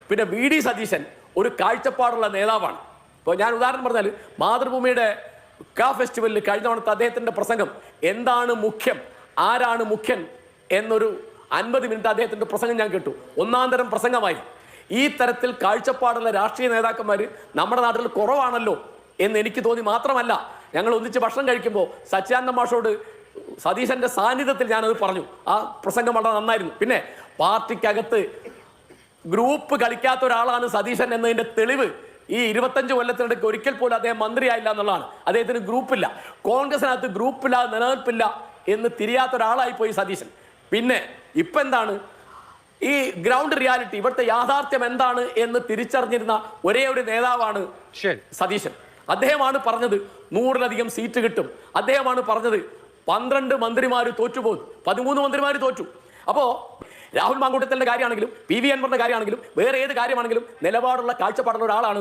പിന്നെ V D Satheesan ഒരു കാഴ്ചപ്പാടുള്ള നേതാവാണ്. ഇപ്പോൾ ഞാൻ ഉദാഹരണം പറഞ്ഞാൽ മാതൃഭൂമിയുടെ ഫെസ്റ്റിവലിൽ കഴിഞ്ഞ തവണത്തെ അദ്ദേഹത്തിൻ്റെ പ്രസംഗം എന്താണ് മുഖ്യം, ആരാണ് മുഖ്യൻ എന്നൊരു 50 മിനിറ്റ് അദ്ദേഹത്തിൻ്റെ പ്രസംഗം ഞാൻ കേട്ടു. ഒന്നാം തരം പ്രസംഗമായി. ഈ തരത്തിൽ കാഴ്ചപ്പാടുള്ള രാഷ്ട്രീയ നേതാക്കന്മാർ നമ്മുടെ നാട്ടിൽ കുറവാണല്ലോ എന്ന് എനിക്ക് തോന്നി. മാത്രമല്ല, ഞങ്ങൾ ഒന്നിച്ച് ഭക്ഷണം കഴിക്കുമ്പോൾ സച്ചിദാനന്ദ മാഷോട് സതീശന്റെ സാന്നിധ്യത്തിൽ ഞാനത് പറഞ്ഞു. ആ പ്രസംഗം വളരെ നന്നായിരുന്നു. പിന്നെ പാർട്ടിക്കകത്ത് ഗ്രൂപ്പ് കളിക്കാത്ത ഒരാളാണ് സതീശൻ എന്നതിന്റെ തെളിവ് ഈ 25 കൊല്ലത്തിനിടയ്ക്ക് ഒരിക്കൽ പോലും അദ്ദേഹം മന്ത്രിയായില്ല എന്നുള്ളതാണ്. അദ്ദേഹത്തിന് ഗ്രൂപ്പില്ല, കോൺഗ്രസിനകത്ത് ഗ്രൂപ്പില്ല, നിലനിൽപ്പില്ല എന്ന് തിരിയാത്ത ഒരാളായി പോയി സതീശൻ. പിന്നെ ഇപ്പൊ എന്താണ് ഈ ഗ്രൗണ്ട് റിയാലിറ്റി, ഇവിടുത്തെ യാഥാർത്ഥ്യം എന്താണ് എന്ന് തിരിച്ചറിഞ്ഞിരുന്ന ഒരേ ഒരു നേതാവാണ് സതീശൻ. അദ്ദേഹമാണ് പറഞ്ഞത് 100-ലധികം സീറ്റ് കിട്ടും. അദ്ദേഹമാണ് പറഞ്ഞത് 12 മന്ത്രിമാർ തോറ്റുപോകും, 13 മന്ത്രിമാർ തോറ്റു. അപ്പോ രാഹുൽ മാങ്കൂട്ടത്തിന്റെ കാര്യമാണെങ്കിലും പി വി അൻവറിന്റെ കാര്യമാണെങ്കിലും വേറെ ഏത് കാര്യമാണെങ്കിലും നിലപാടുള്ള കാഴ്ചപ്പാടുള്ള ഒരാളാണ്